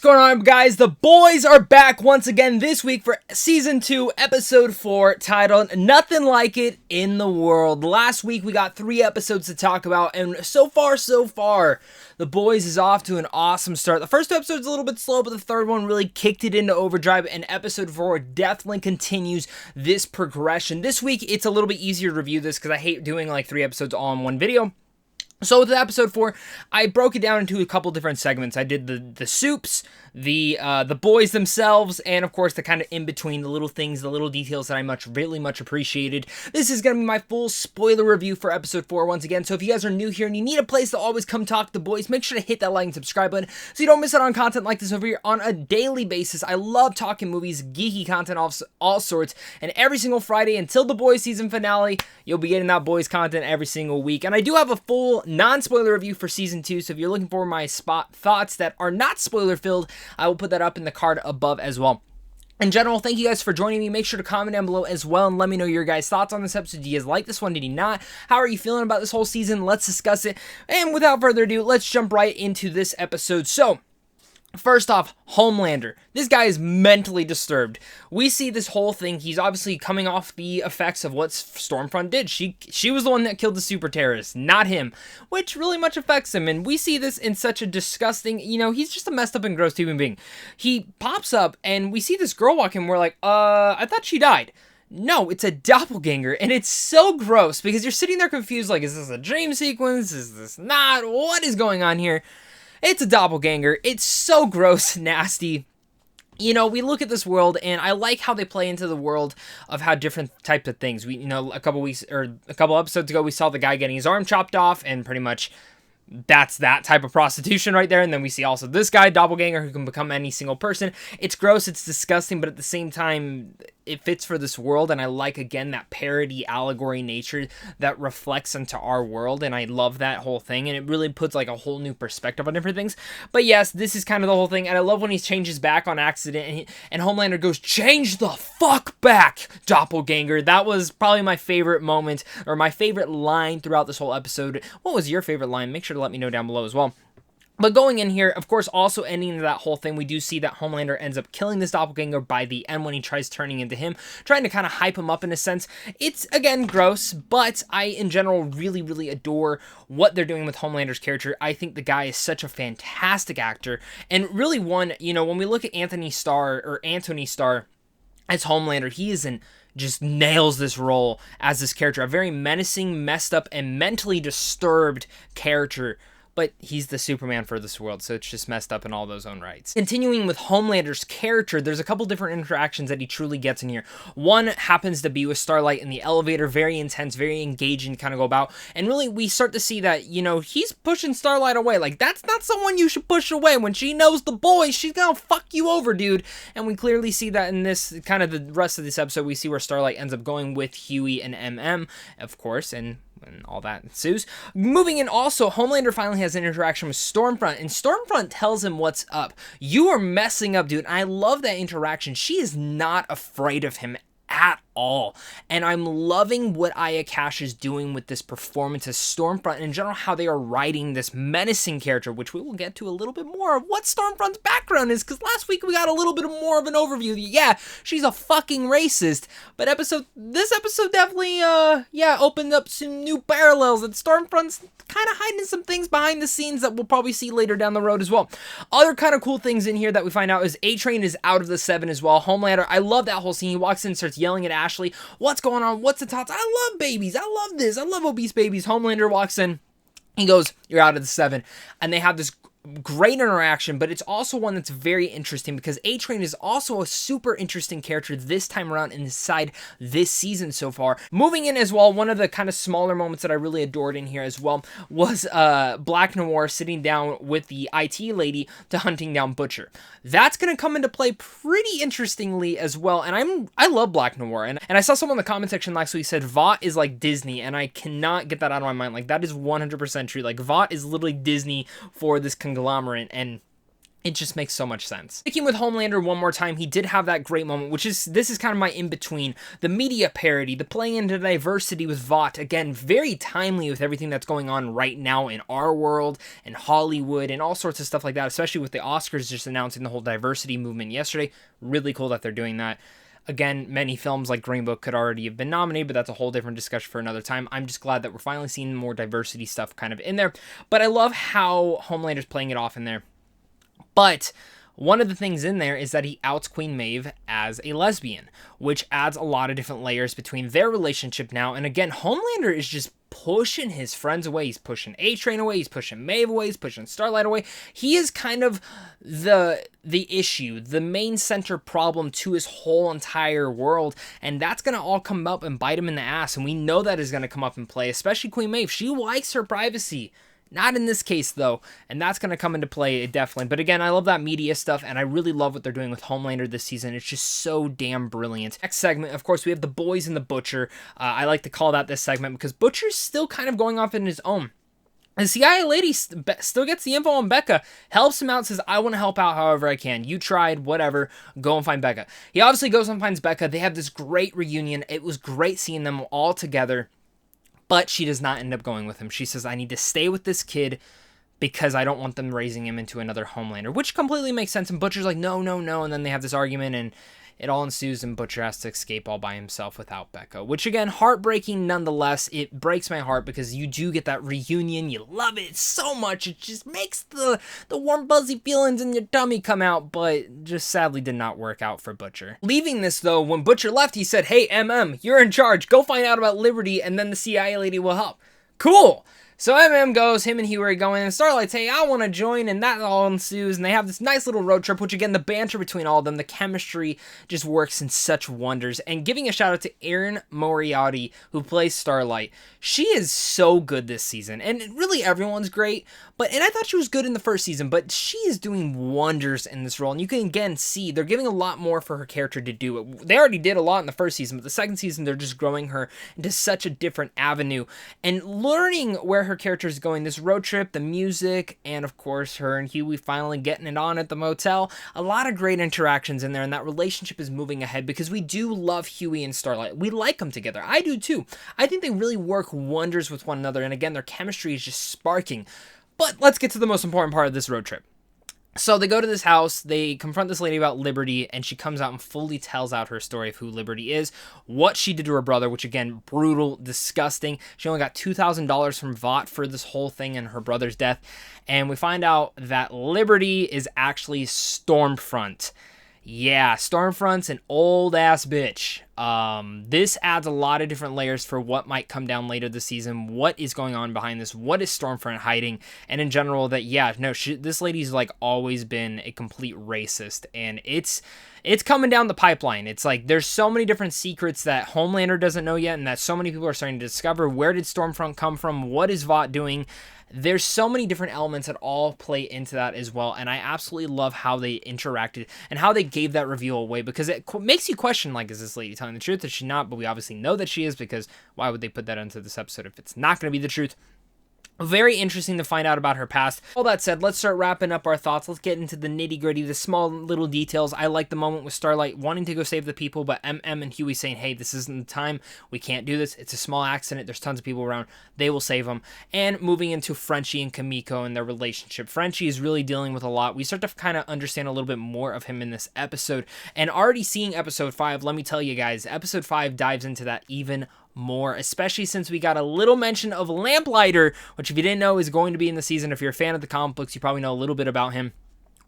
What's going on, guys? The boys are back once again this week for Season 2, Episode 4, titled Nothing Like It in the World. Last week, we got 3 episodes to talk about, and so far, The Boys is off to an awesome start. The first 2 episodes a little bit slow, but the third one really kicked it into overdrive, and Episode 4 definitely continues this progression. This week, it's a little bit easier to review this, because I hate doing like 3 episodes all in one video. So with episode 4, I broke it down into a couple different segments. I did the soups, the boys themselves, and of course the kind of in between, the little things, the little details that I really much appreciated. This is going to be my full spoiler review for episode 4 once again. So if you guys are new here and you need a place to always come talk to the boys, make sure to hit that like and subscribe button so you don't miss out on content like this over here on a daily basis. I love talking movies, geeky content of all sorts, and every single Friday until the boys season finale, you'll be getting that boys content every single week. And I do have a full non-spoiler review for season 2, so if you're looking for my thoughts that are not spoiler filled, I will put that up in the card above as well. In general, thank you guys for joining me. Make sure to comment down below as well and let me know your guys' thoughts on this episode. Did you guys like this one? Did you not? How are you feeling about this whole season? Let's discuss it. And without further ado, let's jump right into this episode. So, first off, Homelander. This guy is mentally disturbed. We see this whole thing. He's obviously coming off the effects of what Stormfront did. She was the one that killed the super terrorist, not him, which really much affects him. And we see this in such a disgusting, he's just a messed up and gross human being. He pops up and we see this girl walk in. We're like, I thought she died. No, it's a doppelganger, and it's so gross because you're sitting there confused, like, is this a dream sequence? Is this not? What is going on here? It's a doppelganger. It's so gross, nasty. We look at this world, and I like how they play into the world of how different types of things. A couple episodes ago, we saw the guy getting his arm chopped off, and pretty much that's that type of prostitution right there. And then we see also this guy, doppelganger, who can become any single person. It's gross, it's disgusting, but at the same time, it fits for this world, and I like, again, that parody allegory nature that reflects into our world, and I love that whole thing, and it really puts like a whole new perspective on different things. But yes, this is kind of the whole thing, and I love when he changes back on accident, and Homelander goes, "Change the fuck back, doppelganger." That was probably my favorite moment, or my favorite line throughout this whole episode. What was your favorite line? Make sure to let me know down below as well. But going in here, of course, also ending that whole thing, we do see that Homelander ends up killing this doppelganger by the end when he tries turning into him, trying to kind of hype him up in a sense. It's, again, gross, but I, in general, really, really adore what they're doing with Homelander's character. I think the guy is such a fantastic actor, and really one, when we look at Anthony Starr as Homelander, he just nails this role as this character, a very menacing, messed up, and mentally disturbed character. But he's the Superman for this world, so it's just messed up in all those own rights. Continuing with Homelander's character, there's a couple different interactions that he truly gets in here. One happens to be with Starlight in the elevator, very intense, very engaging, kind of go about. And really, we start to see that, he's pushing Starlight away. Like, that's not someone you should push away. When she knows the boys, she's gonna fuck you over, dude. And we clearly see that in this, kind of the rest of this episode. We see where Starlight ends up going with Huey and MM, of course, and all that ensues. Moving in also, Homelander finally has an interaction with Stormfront, and Stormfront tells him what's up. You are messing up, dude. I love that interaction. She is not afraid of him at all. And I'm loving what Aya Cash is doing with this performance as Stormfront, and in general how they are writing this menacing character, which we will get to a little bit more of what Stormfront's background is, because last week we got a little bit more of an overview. Yeah, she's a fucking racist, but this episode definitely opened up some new parallels, and Stormfront's kind of hiding some things behind the scenes that we'll probably see later down the road as well. Other kind of cool things in here that we find out is A-Train is out of the 7 as well. Homelander, I love that whole scene. He walks in and starts yelling at Ashley, "What's going on? What's the tots? I love babies. I love this. I love obese babies." Homelander walks in. He goes, "You're out of the 7. And they have this great interaction, but it's also one that's very interesting because A-Train is also a super interesting character this time around inside this season so far. Moving in as well, one of the kind of smaller moments that I really adored in here as well was Black Noir sitting down with the IT lady to hunting down Butcher. That's going to come into play pretty interestingly as well, and I love Black Noir, and I saw someone in the comment section last week said Vought is like Disney, and I cannot get that out of my mind. Like, that is 100% true. Like, Vought is literally Disney for this conglomerate, and It just makes so much sense. Sticking with Homelander one more time, he did have that great moment, this is kind of my in-between. The media parody, the playing into diversity with Vought, again, very timely with everything that's going on right now in our world, and Hollywood, and all sorts of stuff like that, especially with the Oscars just announcing the whole diversity movement yesterday. Really cool that they're doing that. Again, many films like Green Book could already have been nominated, but that's a whole different discussion for another time. I'm just glad that we're finally seeing more diversity stuff kind of in there. But I love how Homelander's playing it off in there. But one of the things in there is that he outs Queen Maeve as a lesbian, which adds a lot of different layers between their relationship now. And again, Homelander is just pushing his friends away. He's pushing A-Train away. He's pushing Maeve away. He's pushing Starlight away. He is kind of the issue, the main center problem to his whole entire world. And that's going to all come up and bite him in the ass. And we know that is going to come up and play, especially Queen Maeve. She likes her privacy. Not in this case, though, and that's going to come into play, definitely. But again, I love that media stuff, and I really love what they're doing with Homelander this season. It's just so damn brilliant. Next segment, of course, we have the boys and the Butcher. I like to call that this segment because Butcher's still kind of going off in his own. The CIA lady still gets the info on Becca, helps him out, says, I want to help out however I can. You tried, whatever, go and find Becca. He obviously goes and finds Becca. They have this great reunion. It was great seeing them all together. But she does not end up going with him. She says, I need to stay with this kid because I don't want them raising him into another Homelander, which completely makes sense. And Butcher's like, no, no, no. And then they have this argument and it all ensues and Butcher has to escape all by himself without Becca, which again, heartbreaking nonetheless. It breaks my heart because you do get that reunion. You love it so much. It just makes the warm, buzzy feelings in your tummy come out, but just sadly did not work out for Butcher. Leaving this though, when Butcher left, he said, hey, you're in charge. Go find out about Liberty and then the CIA lady will help. Cool. So goes, him and Huey go in, and Starlight's, hey, I want to join, and that all ensues, and they have this nice little road trip, which again, the banter between all of them, the chemistry just works in such wonders. And giving a shout out to Erin Moriarty, who plays Starlight. She is so good this season, and really everyone's great, and I thought she was good in the first season, but she is doing wonders in this role, and you can again see they're giving a lot more for her character to do. They already did a lot in the first season, but the second season, they're just growing her into such a different avenue, and learning where her character is going. This road trip, the music, and of course her and Huey finally getting it on at the motel. A lot of great interactions in there, and that relationship is moving ahead because we do love Huey and Starlight. We like them together. I do too. I think they really work wonders with one another, and again, their chemistry is just sparking. But let's get to the most important part of this road trip. So they go to this house, they confront this lady about Liberty, and she comes out and fully tells out her story of who Liberty is, what she did to her brother, which again, brutal, disgusting. She only got $2,000 from Vought for this whole thing and her brother's death. And we find out that Liberty is actually Stormfront. Yeah, Stormfront's an old-ass bitch. This adds a lot of different layers for what might come down later this season. What is going on behind this? What is Stormfront hiding? And in general, this lady's like always been a complete racist, and it's coming down the pipeline. It's like there's so many different secrets that Homelander doesn't know yet, and that so many people are starting to discover. Where did Stormfront come from? What is Vought doing? There's so many different elements that all play into that as well, and I absolutely love how they interacted and how they gave that reveal away, because it makes you question, like, is this lady telling the truth? Is she not? But we obviously know that she is, because why would they put that into this episode if it's not going to be the truth? Very interesting to find out about her past. All that said, let's start wrapping up our thoughts. Let's get into the nitty-gritty, the small little details. I like the moment with Starlight wanting to go save the people, but and Huey saying, hey, this isn't the time. We can't do this. It's a small accident. There's tons of people around. They will save them. And moving into Frenchie and Kamiko and their relationship. Frenchie is really dealing with a lot. We start to kind of understand a little bit more of him in this episode. And already seeing episode 5, let me tell you guys, episode 5 dives into that even more, especially since we got a little mention of Lamplighter, which if you didn't know is going to be in the season. If you're a fan of the comic books, you probably know a little bit about him.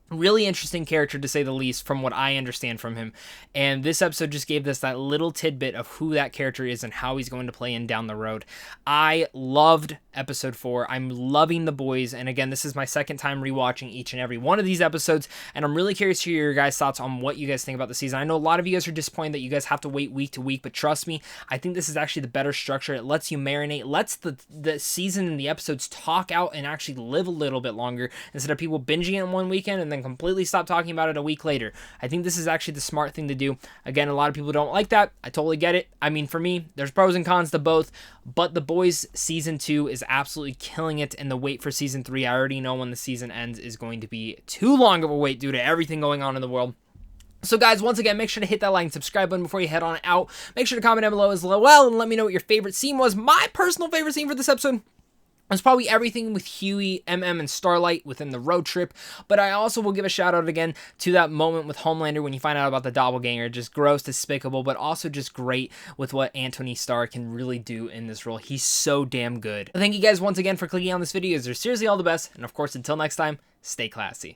Really interesting character, to say the least, from what I understand from him. And this episode just gave us that little tidbit of who that character is and how he's going to play in down the road. I loved episode 4. I'm loving the boys. And again, this is my second time rewatching each and every one of these episodes. And I'm really curious to hear your guys' thoughts on what you guys think about the season. I know a lot of you guys are disappointed that you guys have to wait week to week, but trust me, I think this is actually the better structure. It lets you marinate, lets the season and the episodes talk out and actually live a little bit longer, instead of people binging it in one weekend and then then completely stop talking about it a week later. I think this is actually the smart thing to do. Again, a lot of people don't like that. I totally get it. I mean, for me, there's pros and cons to both, but The Boys Season 2 is absolutely killing it, and the wait for Season 3, I already know when the season ends, is going to be too long of a wait due to everything going on in the world. So guys, once again, make sure to hit that like and subscribe button before you head on out. Make sure to comment down below as well and let me know what your favorite scene was. My personal favorite scene for this episode was probably everything with Huey, MM, and Starlight within the road trip. But I also will give a shout out again to that moment with Homelander when you find out about the doppelganger. Just gross, despicable, but also just great with what Anthony Starr can really do in this role. He's so damn good. Thank you guys once again for clicking on this video. You're seriously all the best. And of course, until next time, stay classy.